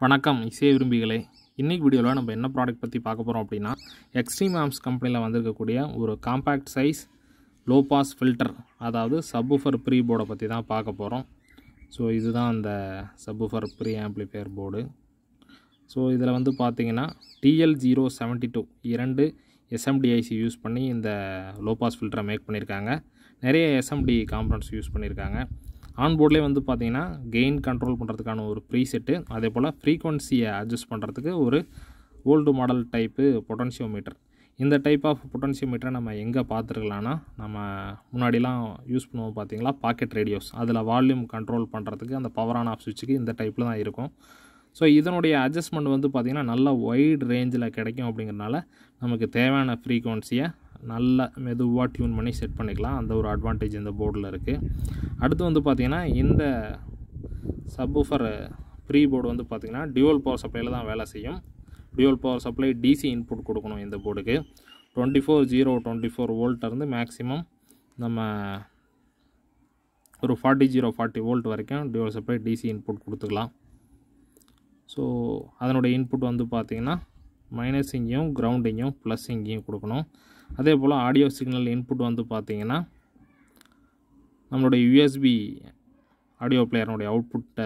வணக்கம் இசை விரும்பிகளே. இன்னைக்கு வீடியோவில் நம்ம என்ன ப்ராடக்ட் பற்றி பார்க்க போகிறோம் அப்படின்னா, எக்ஸ்ட்ரீம் ஆம்ப்ஸ் கம்பெனியில் வந்திருக்கக்கூடிய ஒரு compact size low pass filter, அதாவது சப்வூஃபர் ப்ரீ போர்டை பற்றி தான் பார்க்க போகிறோம். ஸோ இதுதான் அந்த subwoofer pre amplifier board. So இதில் வந்து பார்த்திங்கன்னா TL072 2 SMDIC யூஸ் பண்ணி இந்த லோ பாஸ் ஃபில்டரை மேக் பண்ணியிருக்காங்க. நிறைய SMD காம்பனன்ட்ஸ் யூஸ் பண்ணியிருக்காங்க. ஆன்போர்ட்லேயே வந்து பார்த்திங்கன்னா கெயின் கண்ட்ரோல் பண்ணுறதுக்கான ஒரு ப்ரீசெட்டு, அதே போல் ஃப்ரீக்வன்சியை அட்ஜஸ்ட் பண்ணுறதுக்கு ஒரு ஓல்டு மாடல் டைப்பு பொட்டன்ஷியோமீட்டர். இந்த டைப் ஆஃப் பொட்டன்ஷியோமீட்டரை நம்ம எங்கே பார்த்துருக்கலான்னா, நம்ம முன்னாடிலாம் யூஸ் பண்ணுவோம் பார்த்திங்களா பாக்கெட் ரேடியோஸ், அதில் வால்யூம் கண்ட்ரோல் பண்ணுறதுக்கு அந்த பவர் ஆன் ஆஃப் சுவிட்சுக்கு இந்த டைப்பில் தான் இருக்கும். ஸோ இதனுடைய அட்ஜஸ்ட்மெண்ட் வந்து பார்த்திங்கன்னா நல்ல வைட் ரேஞ்சில் கிடைக்கும். அப்படிங்கிறனால நமக்கு தேவையான ஃப்ரீக்வன்சியை நல்ல மெதுவாக டியூன் பண்ணி செட் பண்ணிக்கலாம். அந்த ஒரு அட்வான்டேஜ் இந்த போர்டில் இருக்குது. அடுத்து வந்து பார்த்திங்கன்னா இந்த சப்வூஃபர் ப்ரீ போர்டு வந்து பார்த்திங்கன்னா டியூவல் பவர் சப்ளையில் தான் வேலை செய்யும். Dual power supply DC input கொடுக்கணும் இந்த போர்டுக்கு. 24 வோல்ட்லேருந்து மேக்ஸிமம் நம்ம ஒரு 40 வோல்ட் வரைக்கும் டியூவல் சப்ளை DC இன்புட் கொடுத்துக்கலாம். ஸோ அதனுடைய இன்புட் வந்து பார்த்திங்கன்னா மைனஸ் இங்கேயும் கிரவுண்ட் இங்கேயும் ப்ளஸ் இங்கேயும் கொடுக்கணும். அதே போல் ஆடியோ சிக்னல் இன்புட் வந்து பார்த்திங்கன்னா நம்மளுடைய USB ஆடியோ பிளேயருடைய அவுட்புட்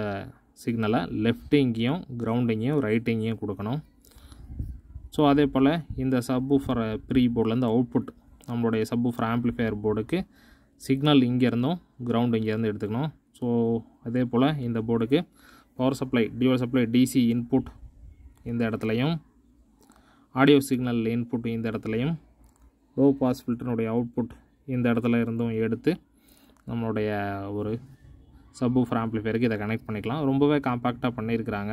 சிக்னலை லெஃப்ட் இங்கேயும் கிரவுண்ட் இங்கேயும் ரைட் இங்கேயும் கொடுக்கணும். ஸோ அதே போல் இந்த சப்வூஃபர் ப்ரீ போர்ட்லேருந்து அவுட்புட் நம்மளுடைய சப்வூஃபர் ஆம்ப்ளிஃபையர் போர்டுக்கு சிக்னல் இங்கேருந்தும் கிரவுண்ட் இங்கேருந்து எடுத்துக்கணும். ஸோ அதே போல் இந்த போர்டுக்கு power supply dual supply DC input இந்த இடத்துலையும், ஆடியோ சிக்னல் இன்புட் இந்த இடத்துலையும், லோ பாஸ் ஃபில்டருடைய அவுட்புட் இந்த இடத்துல இருந்தும் எடுத்து நம்மளுடைய ஒரு சப்வூஃபர் ஆம்ப்ளிஃபையருக்கு இதை கனெக்ட் பண்ணிக்கலாம். ரொம்பவே காம்பேக்டாக பண்ணியிருக்கிறாங்க.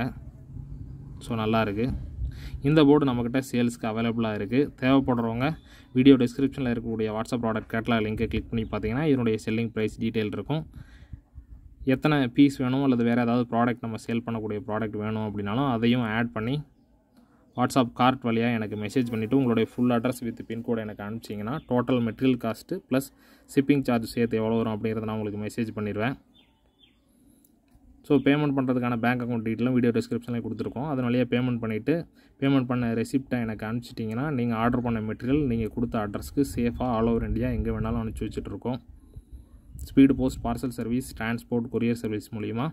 ஸோ நல்லா இருக்குது. இந்த போர்டு நம்மக்கிட்ட சேல்ஸ்க்கு அவைலபிளாக இருக்குது. தேவைப்படுறவங்க வீடியோ டிஸ்கிரிப்ஷனில் இருக்கக்கூடிய வாட்ஸ்அப் ப்ராடக்ட் கேட்டலாக் லிங்கை கிளிக் பண்ணி பார்த்தீங்கன்னா இதனுடைய செல்லிங் ப்ரைஸ் டீட்டெயில் இருக்கும். எத்தனை பீஸ் வேணும் அல்லது வேறு ஏதாவது ப்ராடக்ட் நம்ம சேல் பண்ணக்கூடிய ப்ராடக்ட் வேணும் அப்படின்னாலும் அதையும் ஆட் பண்ணி வாட்ஸ்அப் கார்ட் வழியாக எனக்கு மெசேஜ் பண்ணிவிட்டு உங்களுடைய ஃபுல் அட்ரஸ் வித் பின்கோடு எனக்கு அனுப்பிச்சிங்கன்னா total material cost plus shipping charge சேர்த்து எவ்வளோ வரும் அப்படிங்கிறத நான் உங்களுக்கு மெசேஜ் பண்ணிடுவேன். ஸோ பேமெண்ட் பண்ணுறதுக்கான பேங்க் அக்கௌண்ட் டீட்டெயிலும் வீடியோ டிஸ்கிரிப்ஷனில் கொடுத்துருக்கோம். அதன் வழியாக பேமெண்ட் பண்ணிவிட்டு பேமெண்ட் பண்ண ரெசிப்டை எனக்கு அனுப்பிச்சிட்டிங்கன்னா நீங்கள் ஆர்டர் பண்ண மெட்டீரியல் நீங்கள் கொடுத்த அட்ரஸ்க்கு சேஃபாக ஆல் ஓவர் இந்தியா எங்கே வேணாலும் அனுப்பிச்சி வச்சுட்ருக்கோம். Speed post, parcel service, transport, courier service மூலிமா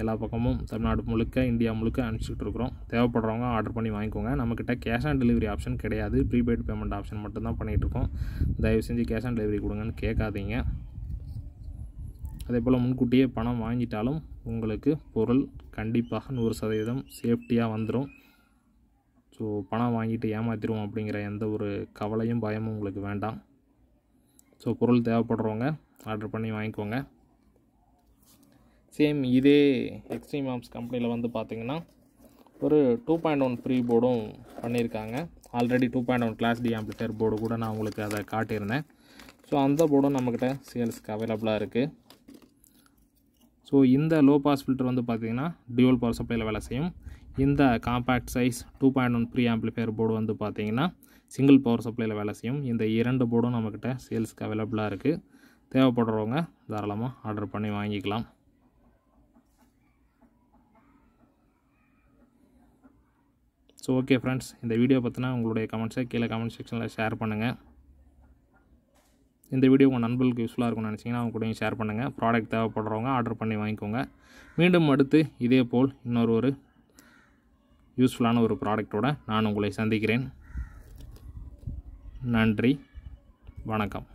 எல்லா பக்கமும் தமிழ்நாடு முழுக்க இந்தியா முழுக்க அனுப்பிச்சிட்டு இருக்கிறோம். தேவைப்படுறவங்க ஆர்டர் பண்ணி வாங்கிக்கோங்க. நம்மக்கிட்ட கேஷ் ஆன் டெலிவரி ஆப்ஷன் கிடையாது. ப்ரீபெய்ட் பேமெண்ட் ஆப்ஷன் மட்டும்தான் பண்ணிகிட்ருக்கோம். தயவு செஞ்சு கேஷ் ஆன் டெலிவரி கொடுங்கன்னு கேட்காதீங்க. அதே போல் முன்கூட்டியே பணம் வாங்கிட்டாலும் உங்களுக்கு பொருள் கண்டிப்பாக 100% சேஃப்டியாக வந்துடும். ஸோ பணம் வாங்கிட்டு ஏமாற்றிடுவோம் அப்படிங்கிற எந்த ஒரு கவலையும் பயமும் உங்களுக்கு வேண்டாம். ஸோ பொருள் தேவைப்படுறவங்க ஆர்டர் பண்ணி வாங்கிக்கோங்க. சேம் இதே எக்ஸ்ட்ரீம் ஆம்ப்ஸ் கம்பெனியில் வந்து பார்த்திங்கன்னா ஒரு 2.1 ப்ரீ போர்டும் பண்ணியிருக்காங்க. Already 2.1 class D amplifier board கூட நான் உங்களுக்கு அதை காட்டியிருந்தேன். ஸோ அந்த போர்டும் நம்மக்கிட்ட சேல்ஸ்க்கு அவைலபிளாக இருக்குது. ஸோ இந்த லோ பாஸ் ஃபில்டர் வந்து பார்த்திங்கன்னா டியூவல் பவர் சப்ளையில் வேலை செய்யும். இந்த compact size 2.1 pre amplifier board வந்து பார்த்திங்கன்னா சிங்கிள் பவர் சப்ளையில் வேலை செய்யும். இந்த 2 போர்டும் நம்மக்கிட்ட சேல்ஸ்க்கு அவைலபிளாக இருக்குது. தேவைப்படுறவங்க தாராளமாக ஆர்டர் பண்ணி வாங்கிக்கலாம். ஸோ ஓகே ஃப்ரெண்ட்ஸ், இந்த வீடியோ பற்றினா உங்களுடைய கமெண்ட்ஸை கீழே கமெண்ட் செக்ஷனில் ஷேர் பண்ணுங்கள். இந்த வீடியோ உங்கள் நண்பர்களுக்கு யூஸ்ஃபுல்லாக இருக்கும்னு நினச்சிங்கன்னா அவங்க கூடயும் ஷேர் பண்ணுங்கள். ப்ராடக்ட் தேவைப்படுறவங்க ஆர்டர் பண்ணி வாங்கிக்கோங்க. மீண்டும் அடுத்து இதே போல் இன்னொரு யூஸ்ஃபுல்லான ஒரு ப்ராடக்டோடு நான் உங்களை சந்திக்கிறேன். நன்றி, வணக்கம்.